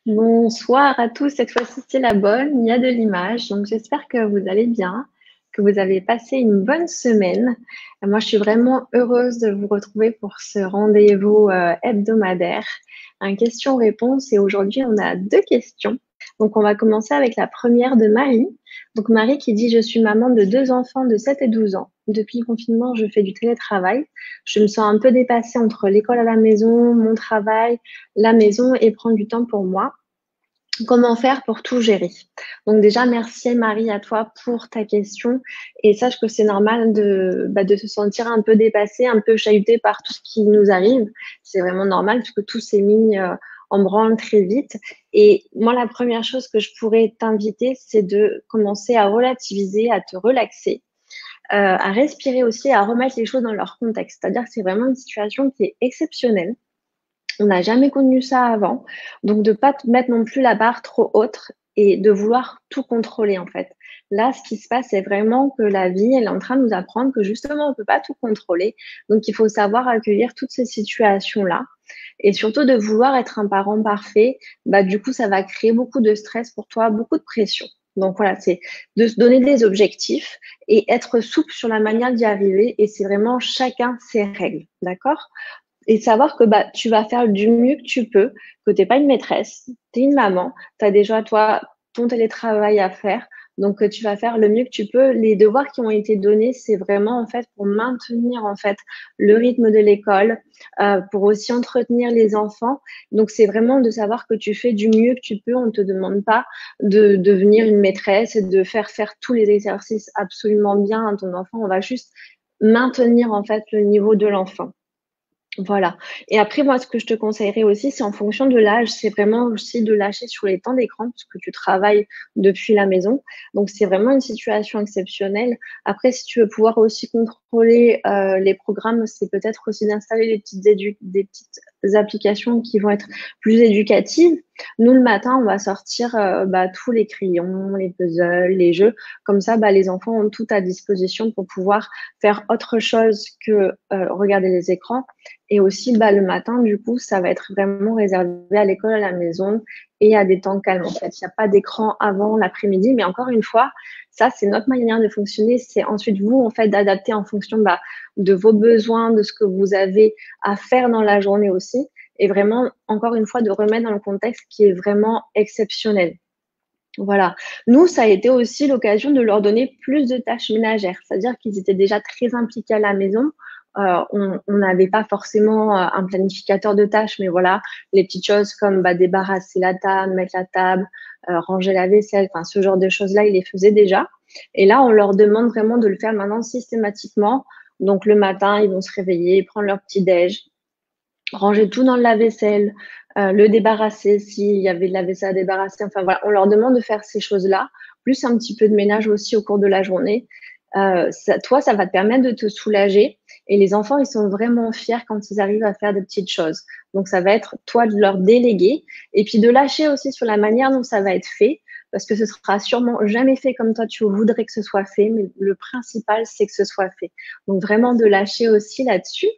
Bonsoir à tous, cette fois-ci c'est la bonne, il y a de l'image, donc j'espère que vous allez bien, que vous avez passé une bonne semaine. Moi je suis vraiment heureuse de vous retrouver pour ce rendez-vous hebdomadaire, un question-réponse et aujourd'hui on a deux questions. Donc on va commencer avec la première de Marie. Donc Marie qui dit: je suis maman de deux enfants de 7 et 12 ans. Depuis le confinement, je fais du télétravail. Je me sens un peu dépassée entre l'école à la maison, mon travail, la maison et prendre du temps pour moi. Comment faire pour tout gérer? Donc déjà, merci Marie à toi pour ta question et sache que c'est normal de se sentir un peu dépassé, un peu chahuté par tout ce qui nous arrive. C'est vraiment normal puisque tout s'est mis en branle très vite. Et moi, la première chose que je pourrais t'inviter, c'est de commencer à relativiser, à te relaxer, à respirer aussi, à remettre les choses dans leur contexte. C'est-à-dire que c'est vraiment une situation qui est exceptionnelle. On n'a jamais connu ça avant. Donc, de ne pas te mettre non plus la barre trop haute et de vouloir tout contrôler, en fait. Là, ce qui se passe, c'est vraiment que la vie, elle est en train de nous apprendre que justement, on ne peut pas tout contrôler. Donc, il faut savoir accueillir toutes ces situations-là. Et surtout, de vouloir être un parent parfait, bah, du coup, ça va créer beaucoup de stress pour toi, beaucoup de pression. Donc voilà, c'est de se donner des objectifs et être souple sur la manière d'y arriver. Et c'est vraiment chacun ses règles, d'accord? Et savoir que bah, tu vas faire du mieux que tu peux, que tu n'es pas une maîtresse, tu es une maman, tu as déjà toi ton télétravail à faire, donc tu vas faire le mieux que tu peux. Les devoirs qui ont été donnés, c'est vraiment en fait pour maintenir en fait le rythme de l'école, pour aussi entretenir les enfants. Donc c'est vraiment de savoir que tu fais du mieux que tu peux. On ne te demande pas de devenir une maîtresse et de faire tous les exercices absolument bien à ton enfant. On va juste maintenir en fait le niveau de l'enfant. Voilà. Et après, moi, ce que je te conseillerais aussi, c'est en fonction de l'âge, c'est vraiment aussi de lâcher sur les temps d'écran, parce que tu travailles depuis la maison. Donc, c'est vraiment une situation exceptionnelle. Après, si tu veux pouvoir aussi contrôler les programmes, c'est peut-être aussi d'installer des petites applications qui vont être plus éducatives. Nous, le matin, on va sortir tous les crayons, les puzzles, les jeux. Comme ça, les enfants ont tout à disposition pour pouvoir faire autre chose que regarder les écrans. Et aussi, le matin, du coup, ça va être vraiment réservé à l'école, à la maison et à des temps calmes. En fait, il n'y a pas d'écran avant l'après-midi. Mais encore une fois, ça, c'est notre manière de fonctionner. C'est ensuite vous, en fait, d'adapter en fonction de vos besoins, de ce que vous avez à faire dans la journée aussi. Et vraiment, encore une fois, de remettre dans le contexte qui est vraiment exceptionnel. Voilà. Nous, ça a été aussi l'occasion de leur donner plus de tâches ménagères. C'est-à-dire qu'ils étaient déjà très impliqués à la maison. On n'avait pas forcément un planificateur de tâches, mais voilà, les petites choses comme débarrasser la table, mettre la table, ranger la vaisselle, enfin ce genre de choses-là, ils les faisaient déjà. Et là, on leur demande vraiment de le faire maintenant systématiquement. Donc le matin, ils vont se réveiller, prendre leur petit déj, ranger tout dans le lave-vaisselle, le débarrasser s'il y avait de la vaisselle à débarrasser. Enfin voilà, on leur demande de faire ces choses-là, plus un petit peu de ménage aussi au cours de la journée. Toi, ça va te permettre de te soulager. Et les enfants, ils sont vraiment fiers quand ils arrivent à faire des petites choses. Donc, ça va être toi de leur déléguer et puis de lâcher aussi sur la manière dont ça va être fait. Parce que ce sera sûrement jamais fait comme toi tu voudrais que ce soit fait, mais le principal, c'est que ce soit fait. Donc, vraiment de lâcher aussi là-dessus.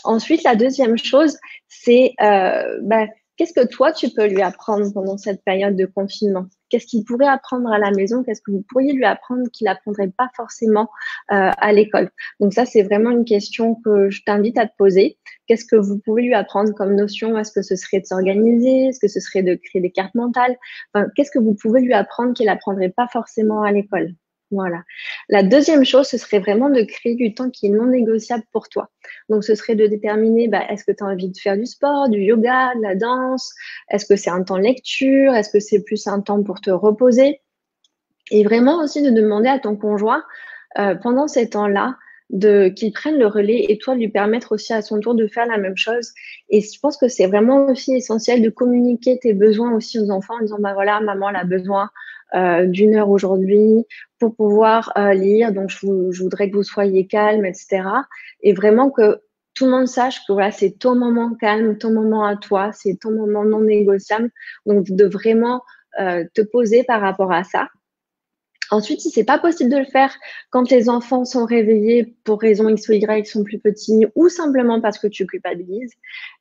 Ensuite, la deuxième chose, c'est qu'est-ce que toi, tu peux lui apprendre pendant cette période de confinement? Qu'est-ce qu'il pourrait apprendre à la maison? Qu'est-ce que vous pourriez lui apprendre qu'il n'apprendrait pas forcément à l'école? Donc ça, c'est vraiment une question que je t'invite à te poser. Qu'est-ce que vous pouvez lui apprendre comme notion? Est-ce que ce serait de s'organiser? Est-ce que ce serait de créer des cartes mentales? Enfin, qu'est-ce que vous pouvez lui apprendre qu'il n'apprendrait pas forcément à l'école? Voilà. La deuxième chose, ce serait vraiment de créer du temps qui est non négociable pour toi. Donc, ce serait de déterminer, est-ce que tu as envie de faire du sport, du yoga, de la danse? Est-ce que c'est un temps lecture? Est-ce que c'est plus un temps pour te reposer? Et vraiment aussi de demander à ton conjoint, pendant ces temps-là, qu'il prenne le relais et toi, de lui permettre aussi à son tour de faire la même chose. Et je pense que c'est vraiment aussi essentiel de communiquer tes besoins aussi aux enfants en disant, voilà, maman, elle a besoin d'une heure aujourd'hui pour pouvoir lire. Donc, je voudrais que vous soyez calme, etc. Et vraiment que tout le monde sache que voilà, c'est ton moment calme, ton moment à toi, c'est ton moment non négociable. Donc, de vraiment te poser par rapport à ça. Ensuite, si c'est pas possible de le faire quand les enfants sont réveillés pour raison X ou Y, sont plus petits, ou simplement parce que tu culpabilises,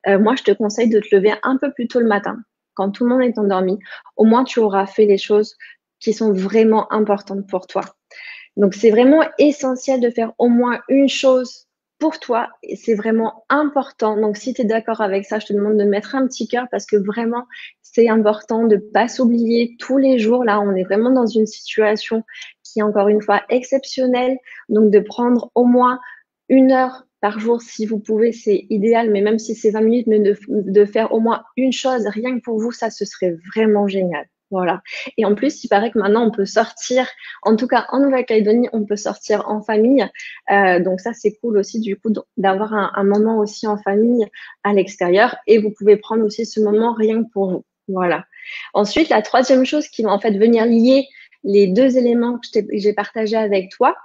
moi, je te conseille de te lever un peu plus tôt le matin. quand tout le monde est endormi, au moins tu auras fait les choses qui sont vraiment importantes pour toi. Donc, c'est vraiment essentiel de faire au moins une chose pour toi et c'est vraiment important. Donc, si tu es d'accord avec ça, je te demande de mettre un petit cœur parce que vraiment, c'est important de ne pas s'oublier tous les jours. Là, on est vraiment dans une situation qui est encore une fois exceptionnelle. Donc, de prendre au moins 1 heure par jour, si vous pouvez, c'est idéal, mais même si c'est 20 minutes, mais de faire au moins une chose, rien que pour vous, ça, ce serait vraiment génial. Voilà. Et en plus, il paraît que maintenant, on peut sortir, en tout cas en Nouvelle-Calédonie, on peut sortir en famille. Donc ça, c'est cool aussi, du coup, d'avoir un moment aussi en famille à l'extérieur. Et vous pouvez prendre aussi ce moment rien que pour vous. Voilà. Ensuite, la troisième chose qui va en fait venir lier les deux éléments que j'ai partagés avec toi,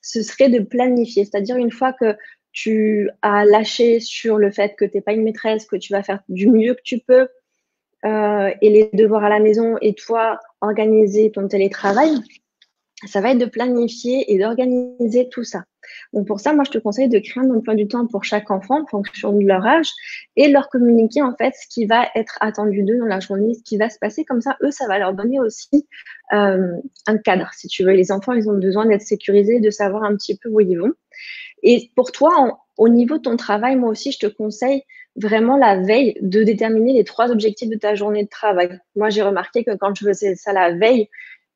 ce serait de planifier. C'est-à-dire une fois que tu as lâché sur le fait que tu n'es pas une maîtresse, que tu vas faire du mieux que tu peux, et les devoirs à la maison et toi, organiser ton télétravail, ça va être de planifier et d'organiser tout ça. Donc pour ça, moi, je te conseille de créer un emploi du temps pour chaque enfant en fonction de leur âge et leur communiquer en fait ce qui va être attendu d'eux dans la journée, ce qui va se passer. Comme ça, eux, ça va leur donner aussi un cadre, si tu veux. Les enfants, ils ont besoin d'être sécurisés, de savoir un petit peu où ils vont. Et pour toi, au niveau de ton travail, moi aussi, je te conseille vraiment la veille de déterminer les 3 objectifs de ta journée de travail. Moi, j'ai remarqué que quand je faisais ça la veille,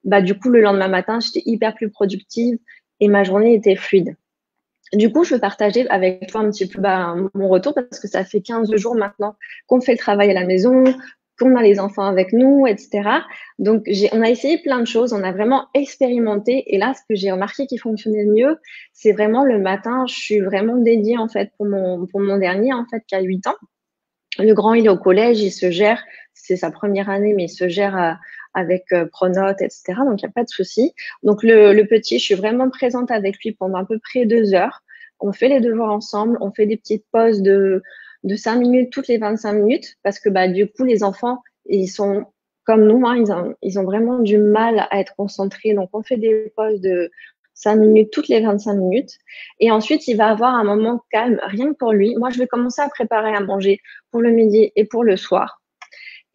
bah, du coup, le lendemain matin, j'étais hyper plus productive et ma journée était fluide. Du coup, je veux partager avec toi un petit peu mon retour parce que ça fait 15 jours maintenant qu'on fait le travail à la maison, qu'on a les enfants avec nous, etc. Donc, on a essayé plein de choses, on a vraiment expérimenté. Et là, ce que j'ai remarqué qui fonctionnait le mieux, c'est vraiment le matin. Je suis vraiment dédiée en fait pour mon dernier en fait qui a 8 ans. Le grand, il est au collège, il se gère. C'est sa première année, mais il se gère avec Pronote, etc. Donc, il n'y a pas de souci. Donc, le petit, je suis vraiment présente avec lui pendant à peu près 2 heures. On fait les devoirs ensemble. On fait des petites pauses de 5 minutes toutes les 25 minutes parce que bah, du coup, les enfants, ils sont comme nous, hein, ils ont vraiment du mal à être concentrés. Donc, on fait des pauses de 5 minutes toutes les 25 minutes. Et ensuite, il va avoir un moment calme, rien que pour lui. Moi, je vais commencer à préparer à manger pour le midi et pour le soir.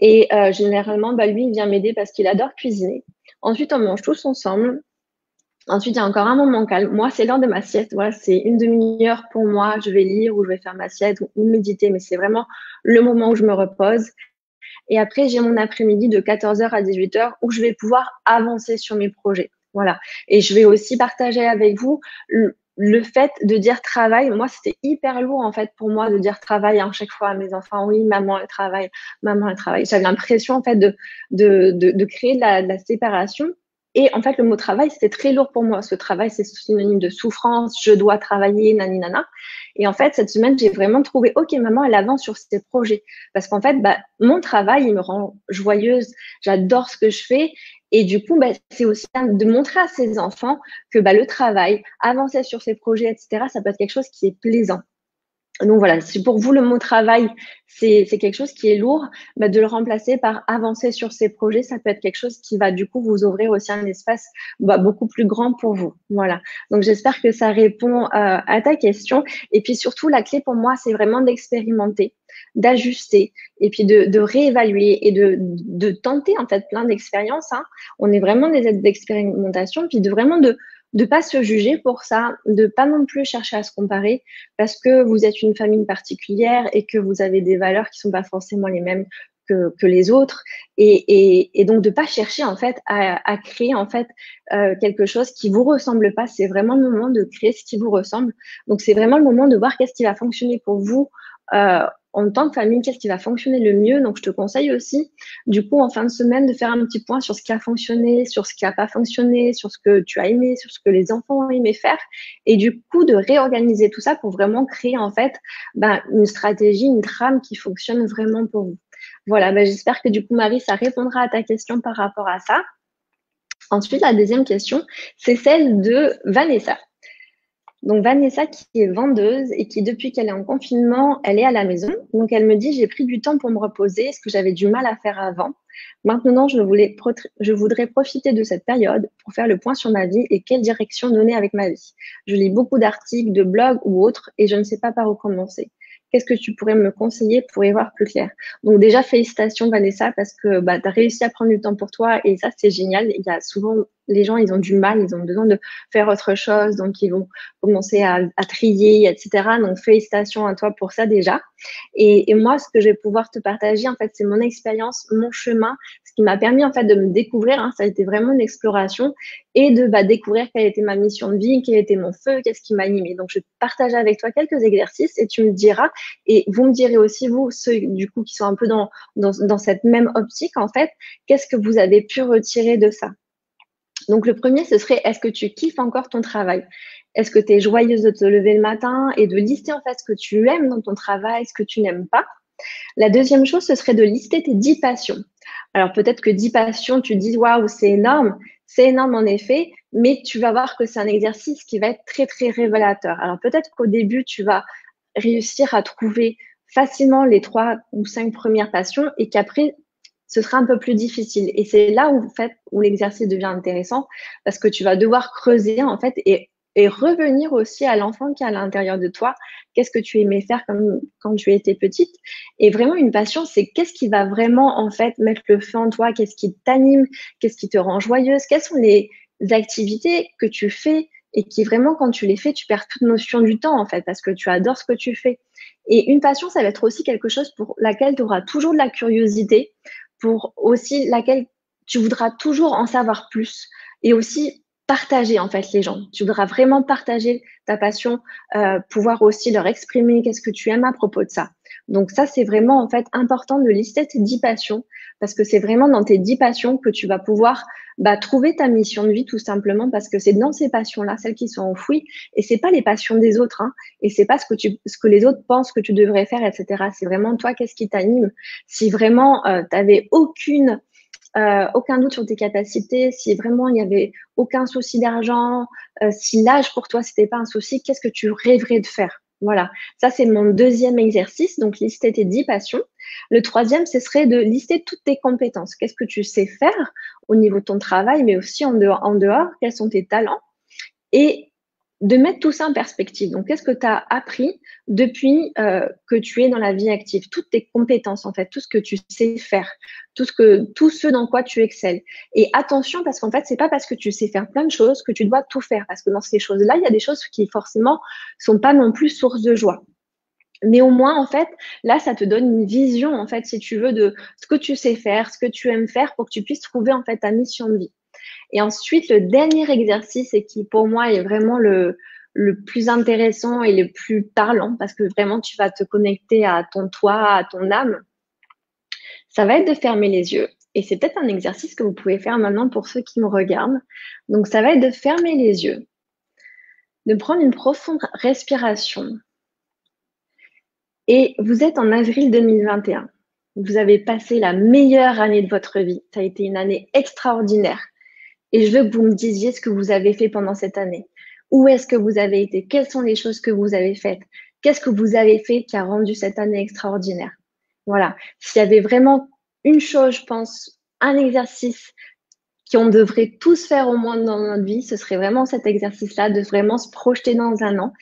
Et généralement, bah, lui, il vient m'aider parce qu'il adore cuisiner. Ensuite, on mange tous ensemble. Ensuite, il y a encore un moment calme. Moi, c'est l'heure de ma sieste. Voilà, c'est une demi-heure pour moi. Je vais lire ou je vais faire ma sieste ou méditer, mais c'est vraiment le moment où je me repose. Et après, j'ai mon après-midi de 14h à 18h où je vais pouvoir avancer sur mes projets. Voilà. Et je vais aussi partager avec vous le fait de dire travail. Moi, c'était hyper lourd, en fait, pour moi de dire travail à chaque fois à mes enfants. Oui, maman, elle travaille. Maman, elle travaille. J'avais l'impression, en fait, de créer de la séparation. Et en fait, le mot travail, c'était très lourd pour moi. Ce travail, c'est synonyme de souffrance. Je dois travailler, nani, nana. Et en fait, cette semaine, j'ai vraiment trouvé, OK, maman, elle avance sur ses projets. Parce qu'en fait, bah, mon travail, il me rend joyeuse. J'adore ce que je fais. Et du coup, bah, c'est aussi de montrer à ses enfants que bah, le travail, avancer sur ses projets, etc., ça peut être quelque chose qui est plaisant. Donc voilà, si pour vous le mot travail, c'est quelque chose qui est lourd, bah, de le remplacer par avancer sur ses projets, ça peut être quelque chose qui va du coup vous ouvrir aussi un espace bah, beaucoup plus grand pour vous. Voilà. Donc j'espère que ça répond à ta question. Et puis surtout, la clé pour moi, c'est vraiment d'expérimenter, d'ajuster et puis de réévaluer et de tenter en fait plein d'expériences. Hein. On est vraiment des aides d'expérimentation, puis de vraiment de pas se juger pour ça, de pas non plus chercher à se comparer parce que vous êtes une famille particulière et que vous avez des valeurs qui sont pas forcément les mêmes que les autres et donc de pas chercher en fait à créer en fait quelque chose qui vous ressemble pas. C'est vraiment le moment de créer ce qui vous ressemble. Donc c'est vraiment le moment de voir qu'est-ce qui va fonctionner pour vous en tant que famille, qu'est-ce qui va fonctionner le mieux. Donc je te conseille aussi du coup en fin de semaine de faire un petit point sur ce qui a fonctionné, sur ce qui n'a pas fonctionné, sur ce que tu as aimé, sur ce que les enfants ont aimé faire et du coup de réorganiser tout ça pour vraiment créer en fait une stratégie, une trame qui fonctionne vraiment pour vous. Voilà, j'espère que du coup Marie, ça répondra à ta question par rapport à ça. Ensuite, la deuxième question, c'est celle de Vanessa. Donc Vanessa qui est vendeuse et qui depuis qu'elle est en confinement, elle est à la maison. Donc elle me dit j'ai pris du temps pour me reposer, ce que j'avais du mal à faire avant. Maintenant, je voudrais profiter de cette période pour faire le point sur ma vie et quelle direction donner avec ma vie. Je lis beaucoup d'articles, de blogs ou autres et je ne sais pas par où commencer. qu'est-ce que tu pourrais me conseiller pour y voir plus clair? Donc déjà, félicitations Vanessa, parce que bah, tu as réussi à prendre du temps pour toi et ça, c'est génial. Il y a souvent, les gens, ils ont du mal, ils ont besoin de faire autre chose, donc ils vont commencer à trier, etc. Donc félicitations à toi pour ça déjà. Et moi, ce que je vais pouvoir te partager, en fait, c'est mon expérience, mon chemin, ce qui m'a permis en fait de me découvrir. Hein, ça a été vraiment une exploration et de découvrir quelle était ma mission de vie, quel était mon feu, qu'est-ce qui m'animait. Donc, je vais partager avec toi quelques exercices et tu me diras, et vous me direz aussi, vous, ceux du coup qui sont un peu dans cette même optique, en fait, qu'est-ce que vous avez pu retirer de ça? Donc, le premier, ce serait, est-ce que tu kiffes encore ton travail? Est-ce que tu es joyeuse de te lever le matin et de lister en fait ce que tu aimes dans ton travail, ce que tu n'aimes pas? La deuxième chose, ce serait de lister tes 10 passions. Alors peut-être que 10 passions, tu dis waouh, c'est énorme en effet, mais tu vas voir que c'est un exercice qui va être très très révélateur. Alors peut-être qu'au début, tu vas réussir à trouver facilement les 3 ou 5 premières passions et qu'après, ce sera un peu plus difficile. Et c'est là où, en fait, où l'exercice devient intéressant parce que tu vas devoir creuser en fait et revenir aussi à l'enfant qui est à l'intérieur de toi. Qu'est-ce que tu aimais faire quand tu étais petite? Et vraiment, une passion, c'est qu'est-ce qui va vraiment, en fait, mettre le feu en toi? Qu'est-ce qui t'anime? Qu'est-ce qui te rend joyeuse? Quelles sont les activités que tu fais et qui vraiment, quand tu les fais, tu perds toute notion du temps, en fait, parce que tu adores ce que tu fais. Et une passion, ça va être aussi quelque chose pour laquelle tu auras toujours de la curiosité, pour aussi laquelle tu voudras toujours en savoir plus et aussi partager en fait les gens. Tu voudras vraiment partager ta passion, pouvoir aussi leur exprimer qu'est-ce que tu aimes à propos de ça. Donc ça, c'est vraiment en fait important de lister tes 10 passions parce que c'est vraiment dans tes 10 passions que tu vas pouvoir trouver ta mission de vie tout simplement parce que c'est dans ces passions-là, celles qui sont enfouies et c'est pas les passions des autres hein, et c'est pas ce que les autres pensent que tu devrais faire, etc. C'est vraiment toi, qu'est-ce qui t'anime. Si vraiment tu avais aucun doute sur tes capacités, si vraiment il n'y avait aucun souci d'argent, si l'âge pour toi c'était pas un souci, qu'est-ce que tu rêverais de faire? Voilà, ça c'est mon deuxième exercice, donc lister tes 10 passions. Le troisième, ce serait de lister toutes tes compétences. Qu'est-ce que tu sais faire au niveau de ton travail, mais aussi en dehors, quels sont tes talents? Et de mettre tout ça en perspective. Donc, qu'est-ce que tu as appris depuis que tu es dans la vie active? Toutes tes compétences, en fait, tout ce que tu sais faire, tout ce dans quoi tu excelles. Et attention, parce qu'en fait, c'est pas parce que tu sais faire plein de choses que tu dois tout faire. Parce que dans ces choses-là, il y a des choses qui, forcément, sont pas non plus source de joie. Mais au moins, en fait, là, ça te donne une vision, en fait, si tu veux, de ce que tu sais faire, ce que tu aimes faire pour que tu puisses trouver, en fait, ta mission de vie. Et ensuite, le dernier exercice, et qui pour moi est vraiment le plus intéressant et le plus parlant, parce que vraiment tu vas te connecter à ton toi, à ton âme, ça va être de fermer les yeux. Et c'est peut-être un exercice que vous pouvez faire maintenant pour ceux qui me regardent. Donc, ça va être de fermer les yeux, de prendre une profonde respiration. Et vous êtes en avril 2021. Vous avez passé la meilleure année de votre vie. Ça a été une année extraordinaire. Et je veux que vous me disiez ce que vous avez fait pendant cette année. Où est-ce que vous avez été? Quelles sont les choses que vous avez faites? Qu'est-ce que vous avez fait qui a rendu cette année extraordinaire? Voilà. S'il y avait vraiment une chose, je pense, un exercice qu'on devrait tous faire au moins dans notre vie, ce serait vraiment cet exercice-là, de vraiment se projeter dans un an.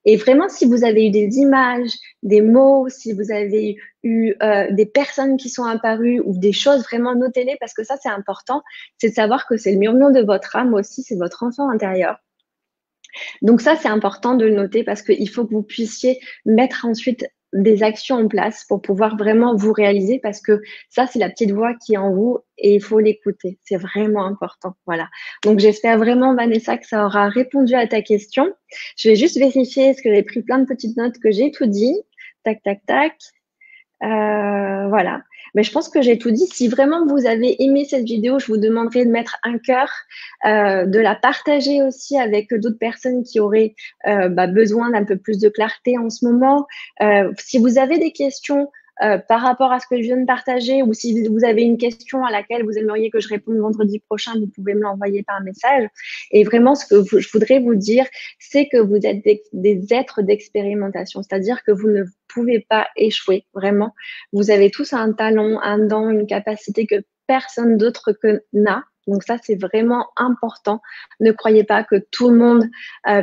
Et vraiment, si vous avez eu des images, des mots, si vous avez eu des personnes qui sont apparues ou des choses, vraiment notez-les parce que ça, c'est important. C'est de savoir que c'est le murmure de votre âme aussi, c'est votre enfant intérieur. Donc ça, c'est important de le noter parce qu'il faut que vous puissiez mettre ensuite des actions en place pour pouvoir vraiment vous réaliser parce que ça, c'est la petite voix qui est en vous et il faut l'écouter. C'est vraiment important. Voilà. Donc, j'espère vraiment, Vanessa, que ça aura répondu à ta question. Je vais juste vérifier est-ce que j'ai pris plein de petites notes que j'ai tout dit. Tac, tac, tac. Voilà. Mais je pense que j'ai tout dit. Si vraiment vous avez aimé cette vidéo, je vous demanderai de mettre un cœur, de la partager aussi avec d'autres personnes qui auraient besoin d'un peu plus de clarté en ce moment. Si vous avez des questions par rapport à ce que je viens de partager ou si vous avez une question à laquelle vous aimeriez que je réponde vendredi prochain, vous pouvez me l'envoyer par message. Et vraiment, ce que je voudrais vous dire, c'est que vous êtes des êtres d'expérimentation, c'est-à-dire que vous ne pouvez pas échouer, vraiment. Vous avez tous un talent, un don, une capacité que personne d'autre que n'a. Donc ça, c'est vraiment important. Ne croyez pas que tout le monde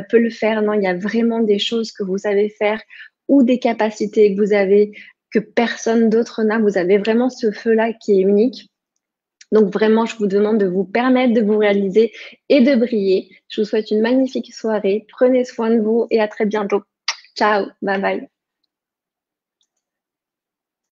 peut le faire. Non, il y a vraiment des choses que vous savez faire ou des capacités que vous avez que personne d'autre n'a. Vous avez vraiment ce feu-là qui est unique. Donc vraiment, je vous demande de vous permettre de vous réaliser et de briller. Je vous souhaite une magnifique soirée. Prenez soin de vous et à très bientôt. Ciao, bye bye.